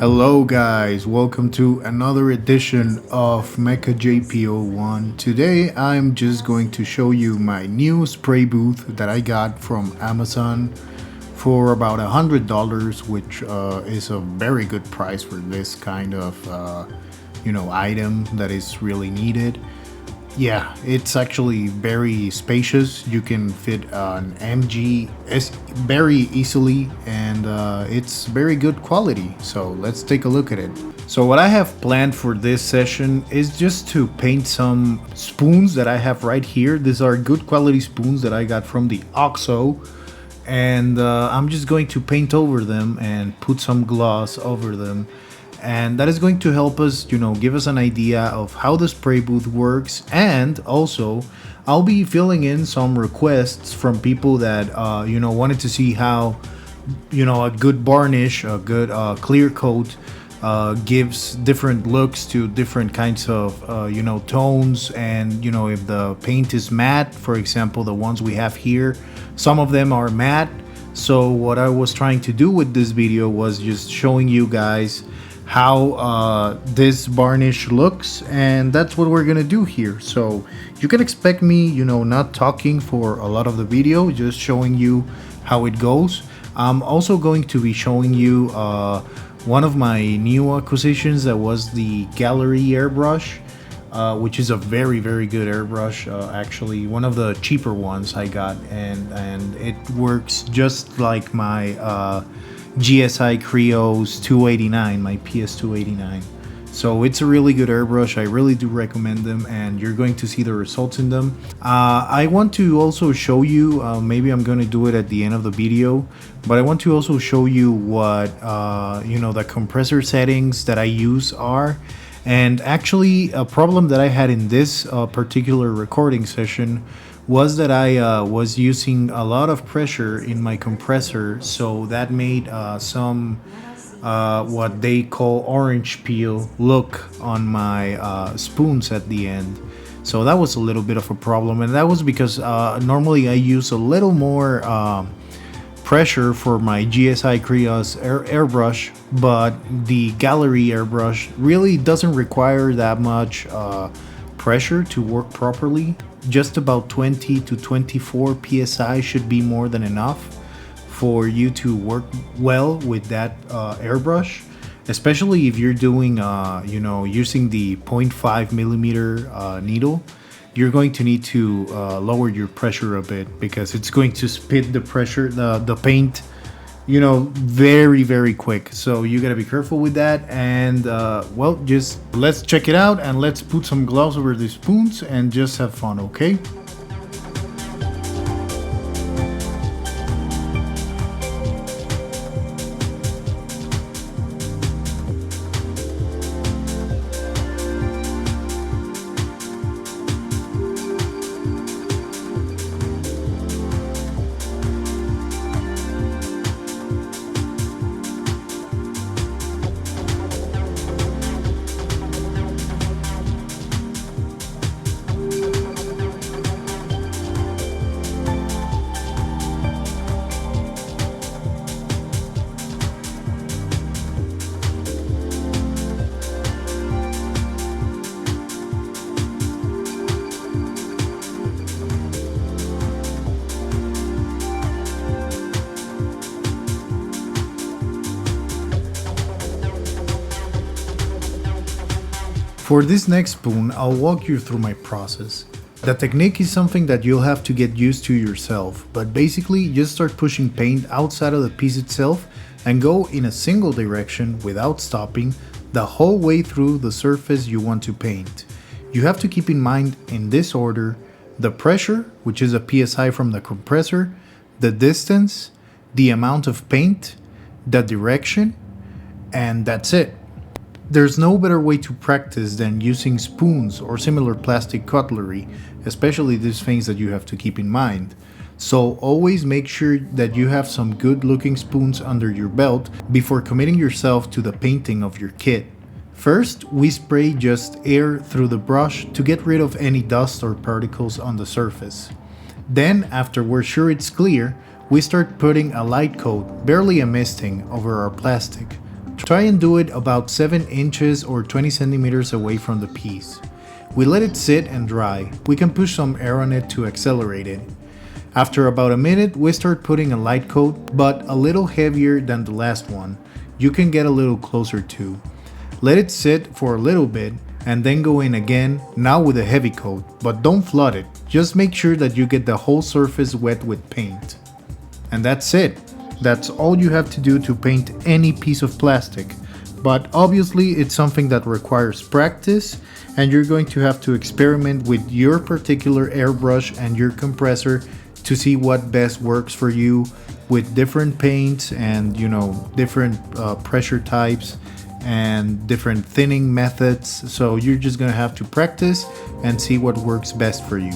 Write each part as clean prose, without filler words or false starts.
Hello guys, welcome to another edition of Mecha JP01. Today I'm just going to show you my new spray booth that I got from Amazon for about $100, which is a very good price for this kind of item that is really needed. Yeah, it's actually very spacious. You can fit an very easily, and it's very good quality. So let's take a look at it. So what I have planned for this session is just to paint some spoons that I have right here. These are good quality spoons that I got from the OXXO, and I'm just going to paint over them and put some gloss over them, and that is going to help us give us an idea of how the spray booth works. And also I'll be filling in some requests from people that wanted to see how a good varnish, a good clear coat gives different looks to different kinds of tones. And if the paint is matte, for example, the ones we have here, some of them are matte. So what I was trying to do with this video was just showing you guys how this varnish looks, and that's what we're gonna do here. So you can expect me not talking for a lot of the video, just showing you how it goes. I'm also going to be showing you one of my new acquisitions, that was the Gallery airbrush, which is a very good airbrush, actually one of the cheaper ones I got, and it works just like my GSI Creos 289, my PS289. So it's a really good airbrush. I really do recommend them, and you're going to see the results in them. I want to also show you, maybe I'm going to do it at the end of the video, but I want to also show you what the compressor settings that I use are. And actually, a problem that I had in this particular recording session was that I was using a lot of pressure in my compressor, so that made some what they call orange peel look on my spoons at the end. So that was a little bit of a problem, and that was because normally I use a little more pressure for my GSI Creos airbrush, but the Gallery airbrush really doesn't require that much pressure to work properly. Just about 20 to 24 psi should be more than enough for you to work well with that airbrush, especially if you're doing using the 0.5 millimeter needle. You're going to need to lower your pressure a bit, because it's going to spit the pressure, the paint, very quick. So you gotta be careful with that. And well, just let's check it out, and let's put some gloves over the spoons and just have fun, okay? For this next spoon, I'll walk you through my process. The technique is something that you'll have to get used to yourself, but basically just start pushing paint outside of the piece itself and go in a single direction without stopping the whole way through the surface you want to paint. You have to keep in mind, in this order, the pressure, which is a PSI from the compressor, the distance, the amount of paint, the direction, and that's it. There's no better way to practice than using spoons or similar plastic cutlery, especially these things that you have to keep in mind. So always make sure that you have some good looking spoons under your belt before committing yourself to the painting of your kit. First, we spray just air through the brush to get rid of any dust or particles on the surface. Then, after we're sure it's clear, we start putting a light coat, barely a misting, over our plastic. try and do it about 7 inches or 20 centimeters away from the piece. We let it sit and dry. We can push some air on it to accelerate it. After about a minute, we start putting a light coat, but a little heavier than the last one. You can get a little closer to. Let it sit for a little bit and then go in again, now with a heavy coat, but don't flood it. Just make sure that you get the whole surface wet with paint. And that's it. That's all you have to do to paint any piece of plastic. But obviously it's something that requires practice, and you're going to have to experiment with your particular airbrush and your compressor to see what best works for you with different paints and different pressure types and different thinning methods. So you're just gonna have to practice and see what works best for you.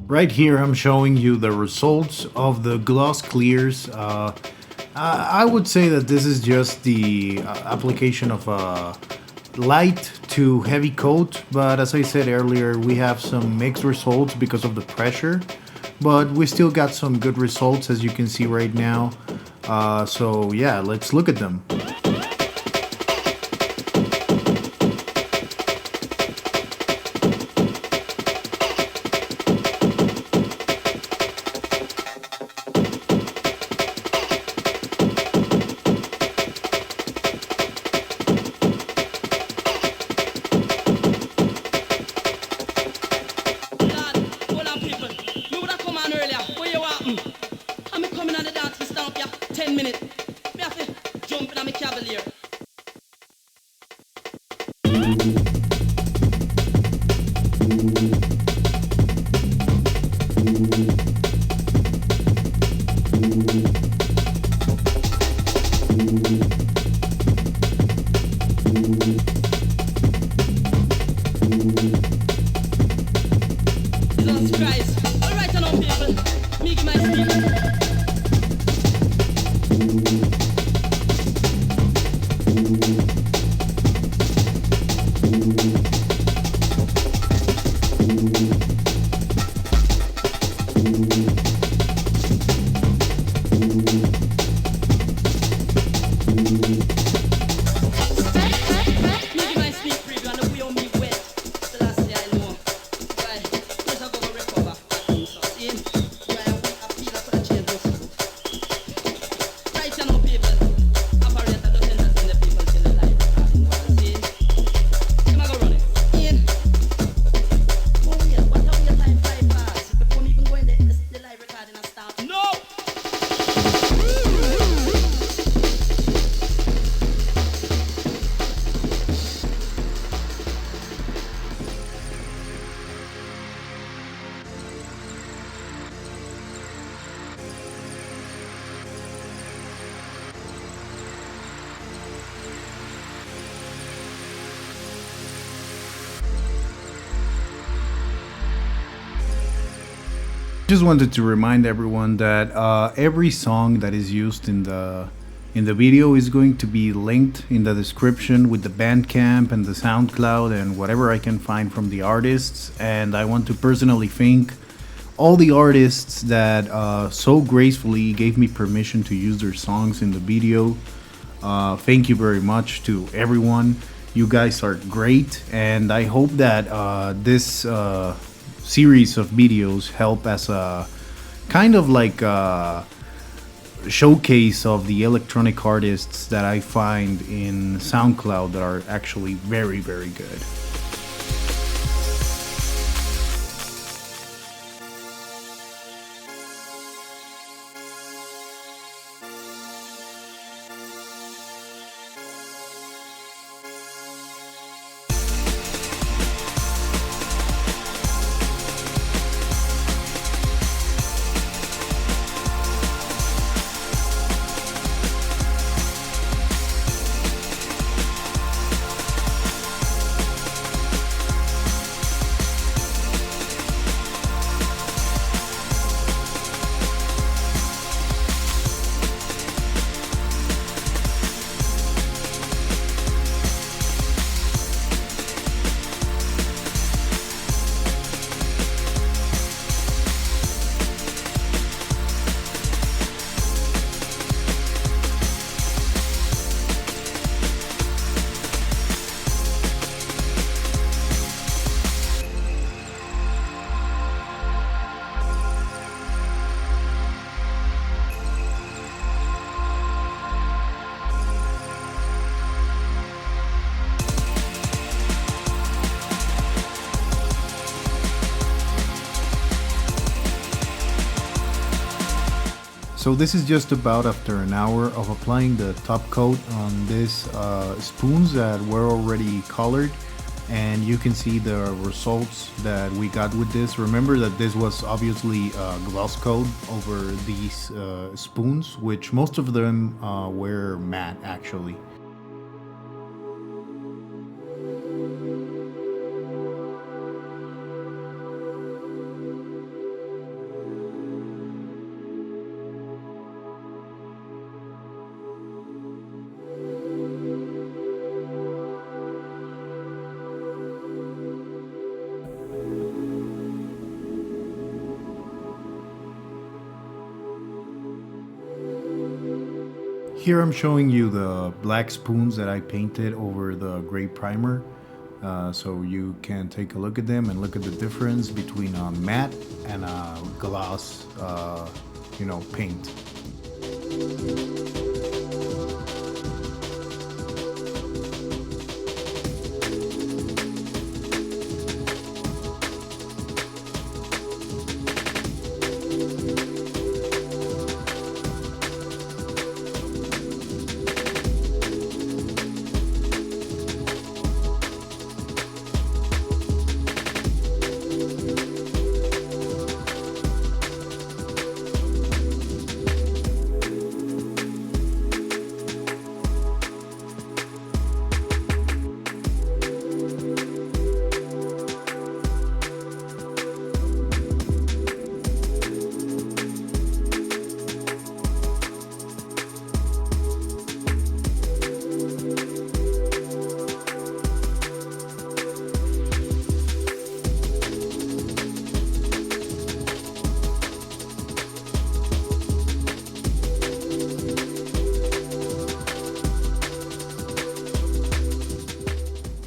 Right here I'm showing you the results of the gloss clears. I would say that this is just the application of a light to heavy coat, but as I said earlier, we have some mixed results because of the pressure, but we still got some good results as you can see right now. So yeah, let's look at them. Just wanted to remind everyone that every song that is used in the video is going to be linked in the description with the Bandcamp and the SoundCloud and whatever I can find from the artists. And I want to personally thank all the artists that so gracefully gave me permission to use their songs in the video. Thank you very much to everyone. You guys are great, and I hope that this series of videos help as a kind of like a showcase of the electronic artists that I find in SoundCloud that are actually very, very good. So this is just about after an hour of applying the top coat on these spoons that were already colored, and you can see the results that we got with this. Remember that this was obviously gloss coat over these spoons, which most of them were matte actually. Here I'm showing you the black spoons that I painted over the gray primer, so you can take a look at them and look at the difference between a matte and a gloss, paint.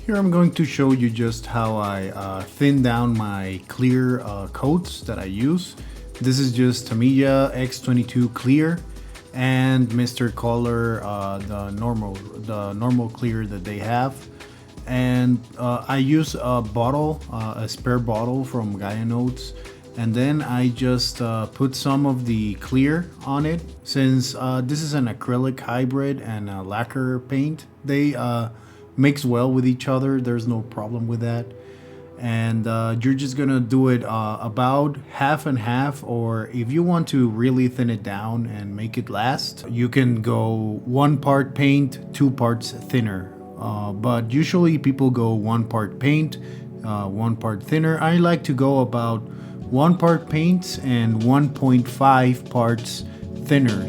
Here I'm going to show you just how I thin down my clear coats that I use. This is just Tamiya X22 clear and Mr. Color, the normal clear that they have. And I use a bottle, a spare bottle from Gaia Notes, and then I just put some of the clear on it. Since this is an acrylic hybrid and a lacquer paint, they mix well with each other. There's no problem with that. And you're just gonna do it about half and half, or if you want to really thin it down and make it last, you can go 1 part paint, 2 parts thinner. But usually people go 1 part paint, 1 part thinner. I like to go about 1 part paint and 1.5 parts thinner.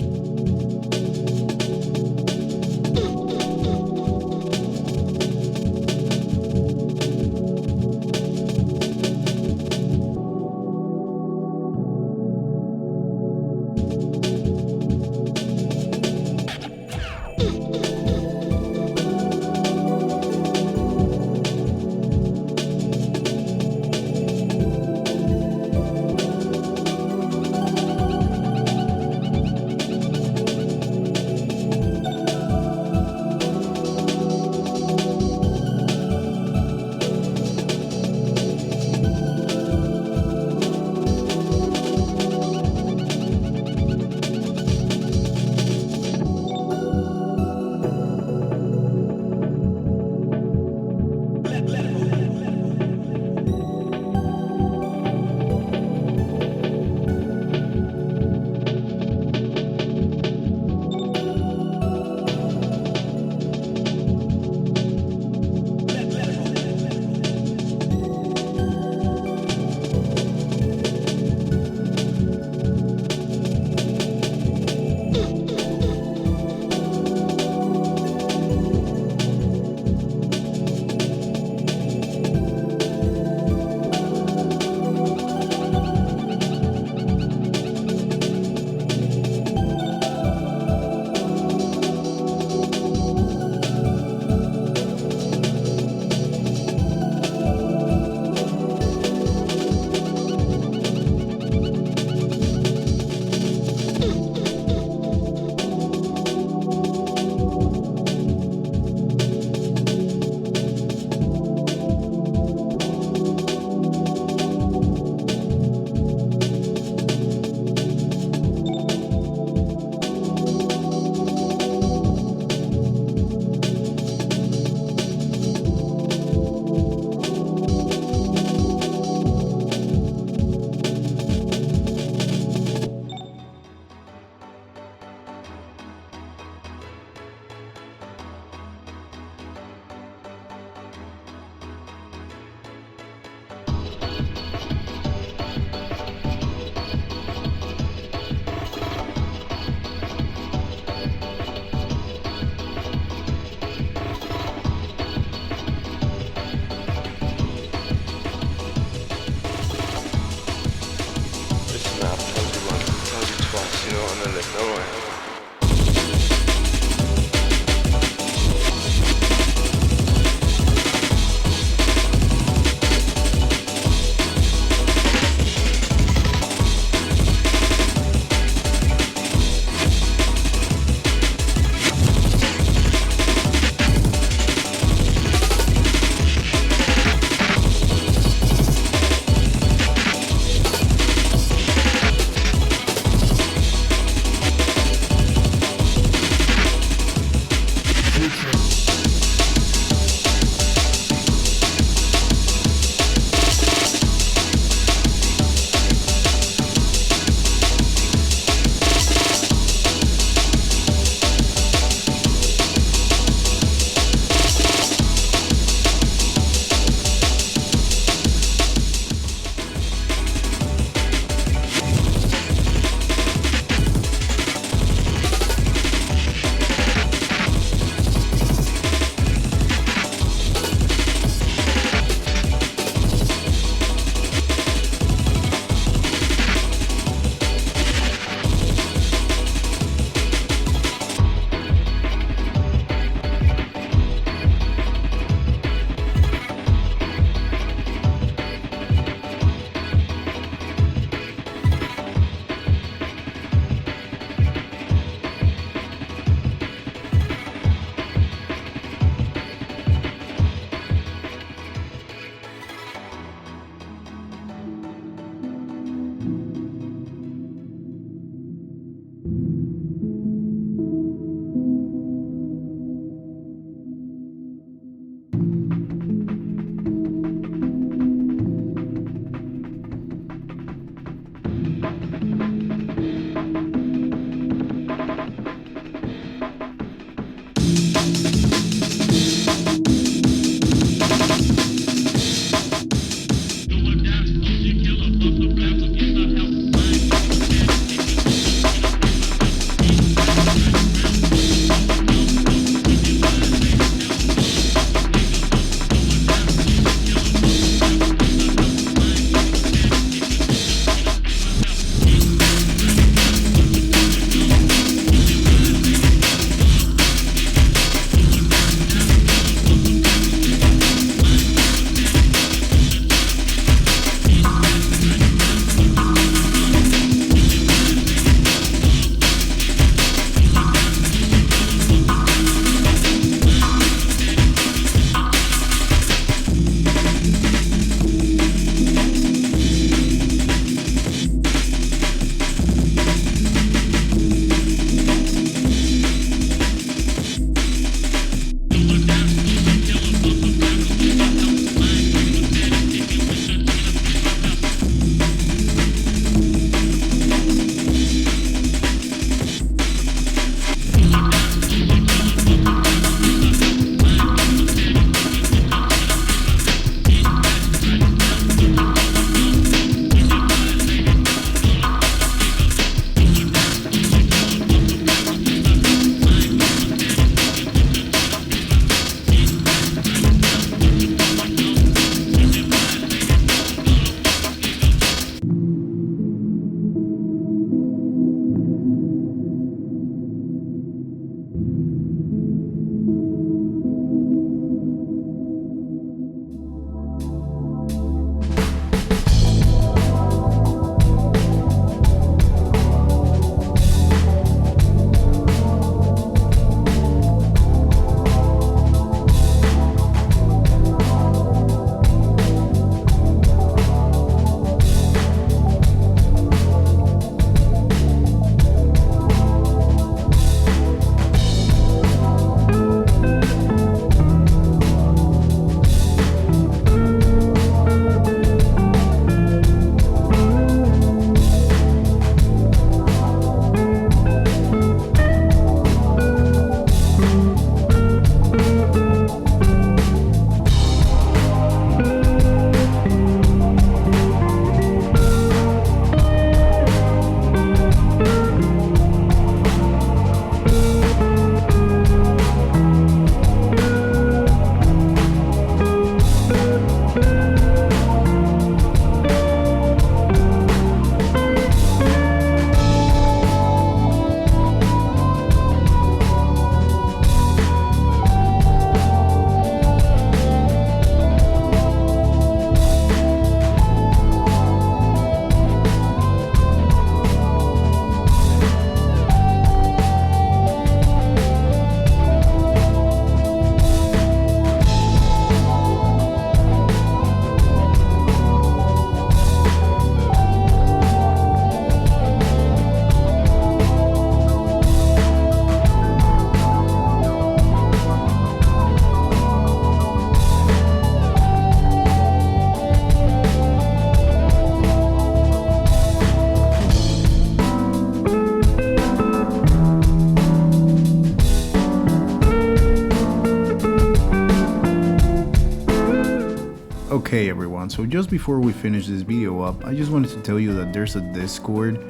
Okay, everyone, so just before we finish this video up, I just wanted to tell you that there's a Discord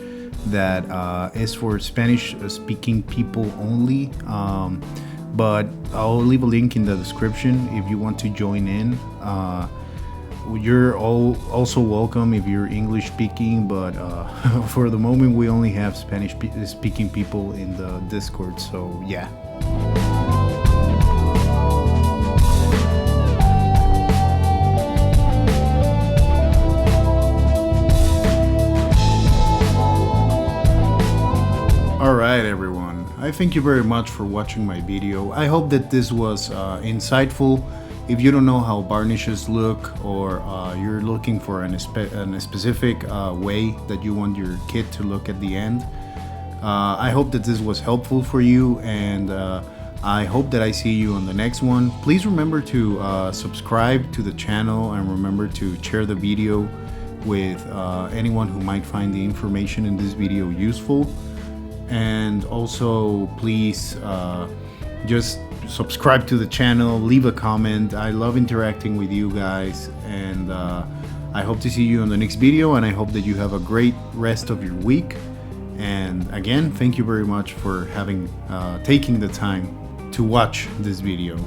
that is for Spanish speaking people only, but I'll leave a link in the description if you want to join in. You're all also welcome if you're English speaking, but for the moment we only have Spanish speaking people in the Discord, so yeah. Alright everyone, I thank you very much for watching my video. I hope that this was insightful. If you don't know how varnishes look, or you're looking for a specific way that you want your kit to look at the end, I hope that this was helpful for you, and I hope that I see you on the next one. Please remember to subscribe to the channel, and remember to share the video with anyone who might find the information in this video useful. And also please just subscribe to the channel, leave a comment. I love interacting with you guys, and I hope to see you on the next video, and I hope that you have a great rest of your week. And again, thank you very much for taking the time to watch this video.